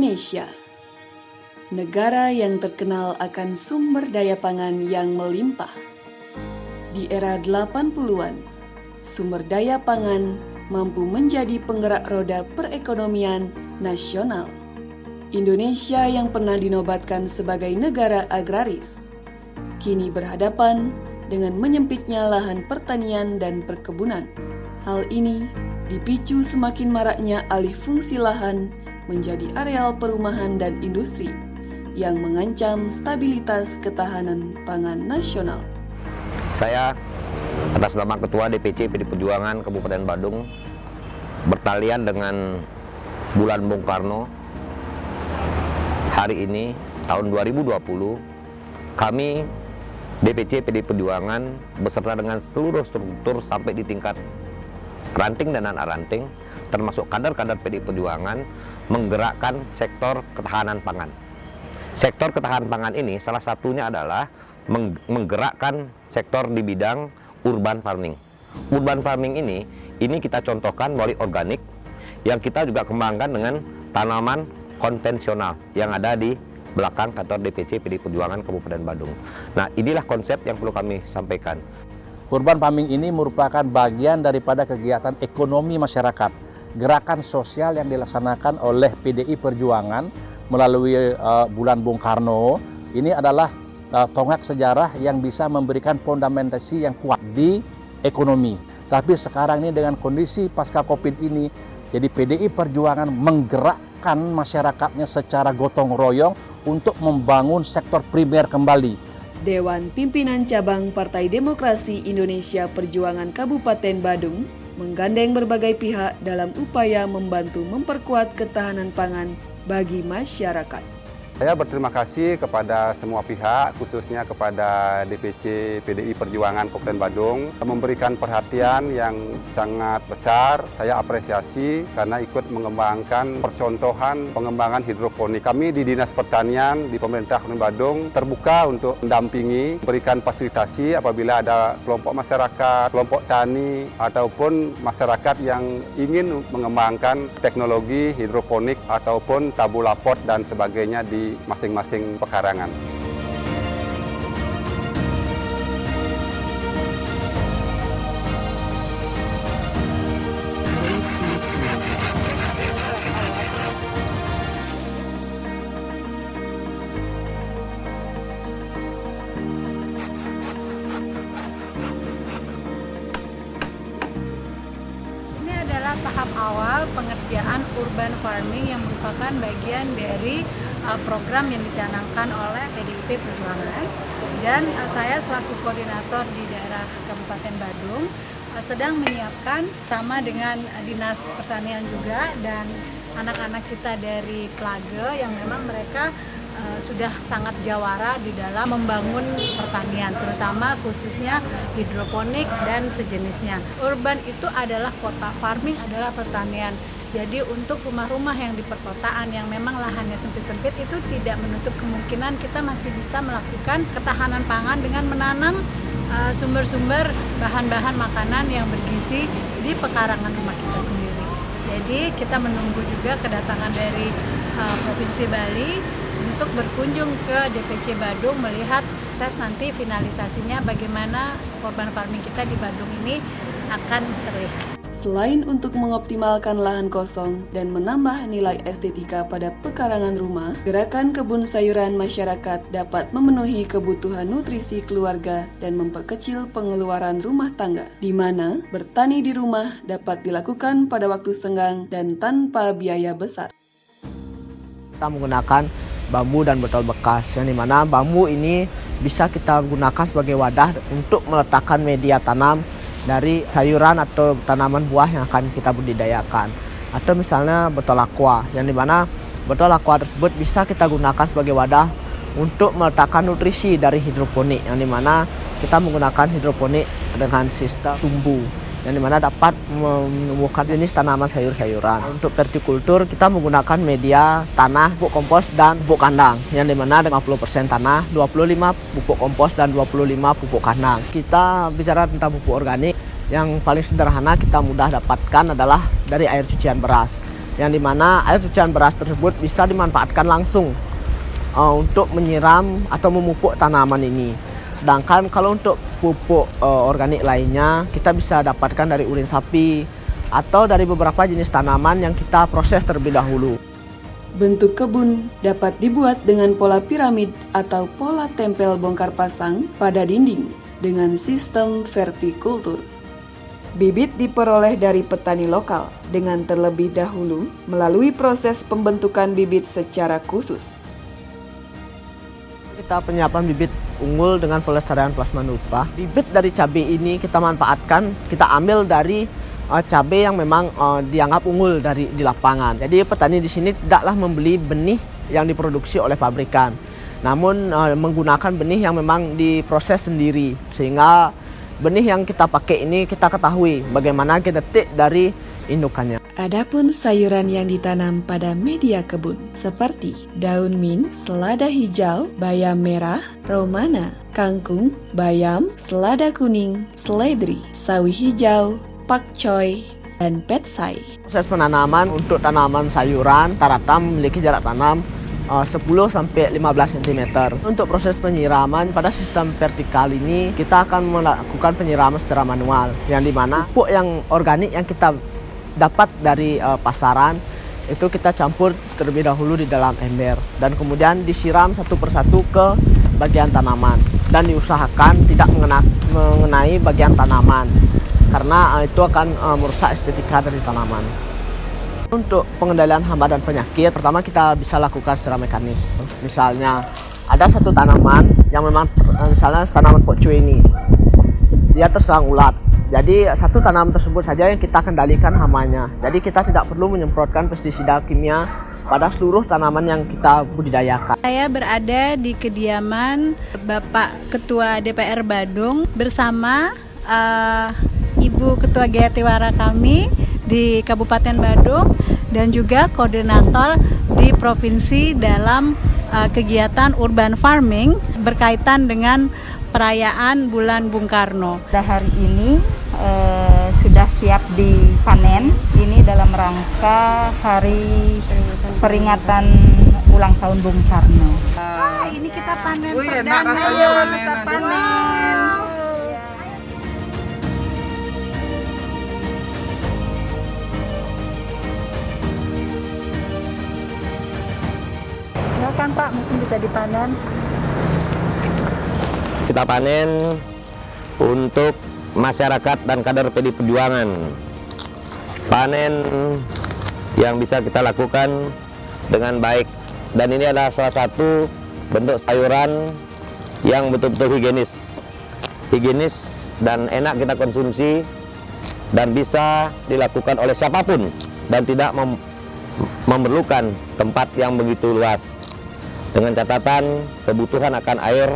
Indonesia, negara yang terkenal akan sumber daya pangan yang melimpah. Di era 80-an, sumber daya pangan mampu menjadi penggerak roda perekonomian nasional. Indonesia yang pernah dinobatkan sebagai negara agraris, kini berhadapan dengan menyempitnya lahan pertanian dan perkebunan. Hal ini dipicu semakin maraknya alih fungsi lahan menjadi areal perumahan dan industri yang mengancam stabilitas ketahanan pangan nasional. Saya atas nama Ketua DPC PD Perjuangan Kabupaten Badung bertalian dengan bulan Bung Karno. Hari ini tahun 2020 kami DPC PD Perjuangan beserta dengan seluruh struktur sampai di tingkat ranting dan anak ranting termasuk kader-kader PD Perjuangan menggerakkan sektor ketahanan pangan. Sektor ketahanan pangan ini salah satunya adalah menggerakkan sektor di bidang urban farming. Urban farming ini kita contohkan melalui organik yang kita juga kembangkan dengan tanaman konvensional yang ada di belakang kantor DPC PD Perjuangan Kabupaten Badung. Nah, inilah konsep yang perlu kami sampaikan. Urban farming ini merupakan bagian daripada kegiatan ekonomi masyarakat, gerakan sosial yang dilaksanakan oleh PDI Perjuangan melalui bulan Bung Karno. Ini adalah tonggak sejarah yang bisa memberikan fondamentasi yang kuat di ekonomi. Tapi sekarang ini dengan kondisi pasca Covid ini, jadi PDI Perjuangan menggerakkan masyarakatnya secara gotong royong untuk membangun sektor primer kembali. Dewan Pimpinan Cabang Partai Demokrasi Indonesia Perjuangan Kabupaten Badung menggandeng berbagai pihak dalam upaya membantu memperkuat ketahanan pangan bagi masyarakat. Saya berterima kasih kepada semua pihak, khususnya kepada DPC PDI Perjuangan Kabupaten Badung, memberikan perhatian yang sangat besar. Saya apresiasi karena ikut mengembangkan percontohan pengembangan hidroponik. Kami di Dinas Pertanian di Pemerintah Kabupaten Badung terbuka untuk mendampingi, memberikan fasilitasi apabila ada kelompok masyarakat, kelompok tani, ataupun masyarakat yang ingin mengembangkan teknologi hidroponik ataupun tabula pot dan sebagainya di masing-masing pekarangan. Ini adalah tahap awal pengerjaan urban farming yang merupakan bagian dari program yang dicanangkan oleh PDIP Perjuangan, dan saya selaku koordinator di daerah Kabupaten Badung sedang menyiapkan sama dengan Dinas Pertanian juga dan anak-anak kita dari Plage yang memang mereka sudah sangat jawara di dalam membangun pertanian, terutama khususnya hidroponik dan sejenisnya. Urban itu adalah kota, farming adalah pertanian. Jadi untuk rumah-rumah yang di perkotaan yang memang lahannya sempit-sempit itu tidak menutup kemungkinan kita masih bisa melakukan ketahanan pangan dengan menanam sumber-sumber bahan-bahan makanan yang bergizi di pekarangan rumah kita sendiri. Jadi kita menunggu juga kedatangan dari Provinsi Bali untuk berkunjung ke DPC Badung melihat proses nanti finalisasinya bagaimana urban farming kita di Badung ini akan terlihat. Selain untuk mengoptimalkan lahan kosong dan menambah nilai estetika pada pekarangan rumah, gerakan kebun sayuran masyarakat dapat memenuhi kebutuhan nutrisi keluarga dan memperkecil pengeluaran rumah tangga, di mana bertani di rumah dapat dilakukan pada waktu senggang dan tanpa biaya besar. Kita menggunakan bambu dan botol bekas, yang dimana bambu ini bisa kita gunakan sebagai wadah untuk meletakkan media tanam dari sayuran atau tanaman buah yang akan kita budidayakan. Atau misalnya botol aqua, yang dimana botol aqua tersebut bisa kita gunakan sebagai wadah untuk meletakkan nutrisi dari hidroponik, yang dimana kita menggunakan hidroponik dengan sistem sumbu, yang dimana dapat menumbuhkan jenis tanaman sayur-sayuran. Untuk vertikultur kita menggunakan media tanah, pupuk kompos, dan pupuk kandang, yang dimana 50% tanah, 25 pupuk kompos, dan 25 pupuk kandang. Kita bicara tentang pupuk organik, yang paling sederhana kita mudah dapatkan adalah dari air cucian beras. yang dimana air cucian beras tersebut bisa dimanfaatkan langsung untuk menyiram atau memupuk tanaman ini. Sedangkan kalau untuk pupuk organik lainnya kita bisa dapatkan dari urin sapi atau dari beberapa jenis tanaman yang kita proses terlebih dahulu. Bentuk kebun dapat dibuat dengan pola piramid atau pola tempel bongkar pasang pada dinding dengan sistem vertikultur. Bibit diperoleh dari petani lokal dengan terlebih dahulu melalui proses pembentukan bibit secara khusus. Kita penyiapan bibit unggul dengan pelestarian plasma nutfah. Bibit dari cabai ini kita manfaatkan, kita ambil dari cabai yang memang dianggap unggul di lapangan. Jadi petani di sini tidaklah membeli benih yang diproduksi oleh pabrikan, namun menggunakan benih yang memang diproses sendiri, sehingga benih yang kita pakai ini kita ketahui bagaimana genetik dari indukannya. Adapun sayuran yang ditanam pada media kebun seperti daun mint, selada hijau, bayam merah, romana, kangkung, bayam, selada kuning, seledri, sawi hijau, pakcoy, dan petsai. Proses penanaman untuk tanaman sayuran rata-rata memiliki jarak tanam 10-15 cm. Untuk proses penyiraman pada sistem vertikal ini kita akan melakukan penyiraman secara manual, yang dimana pupuk yang organik yang kita dapat dari pasaran itu kita campur terlebih dahulu di dalam ember dan kemudian disiram satu persatu ke bagian tanaman dan diusahakan tidak mengenai bagian tanaman karena itu akan merusak estetika dari tanaman. Untuk pengendalian hama dan penyakit, pertama kita bisa lakukan secara mekanis. Misalnya ada satu tanaman yang memang misalnya tanaman pokcui ini, dia terserang ulat. Jadi satu tanaman tersebut saja yang kita kendalikan hamanya. Jadi kita tidak perlu menyemprotkan pestisida kimia pada seluruh tanaman yang kita budidayakan. Saya berada di kediaman Bapak Ketua DPR Badung bersama Ibu Ketua Gayatiwara kami di Kabupaten Badung dan juga koordinator di provinsi dalam kegiatan urban farming berkaitan dengan perayaan Bulan Bung Karno. Pada hari ini sudah siap dipanen. Ini dalam rangka hari peringatan ulang tahun Bung Karno. Ini kita panen enak rasanya panen. Silakan Pak, mungkin bisa dipanen. Kita panen untuk masyarakat dan kader PDI Perjuangan. Panen yang bisa kita lakukan dengan baik, dan ini adalah salah satu bentuk sayuran yang betul-betul higienis dan enak kita konsumsi dan bisa dilakukan oleh siapapun dan tidak memerlukan tempat yang begitu luas, dengan catatan kebutuhan akan air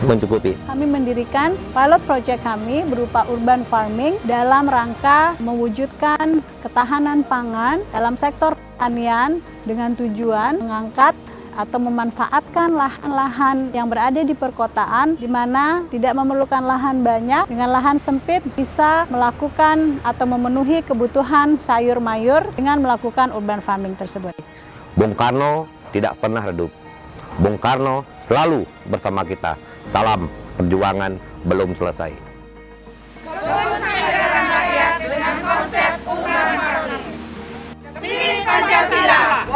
mencukupi. Kami mendirikan pilot project kami berupa urban farming dalam rangka mewujudkan ketahanan pangan dalam sektor pertanian dengan tujuan mengangkat atau memanfaatkan lahan-lahan yang berada di perkotaan di mana tidak memerlukan lahan banyak, dengan lahan sempit bisa melakukan atau memenuhi kebutuhan sayur mayur dengan melakukan urban farming tersebut. Bung Karno tidak pernah redup. Bung Karno selalu bersama kita. Salam perjuangan belum selesai. Kebun sayuran rakyat dengan konsep urban farming. Spirit Pancasila.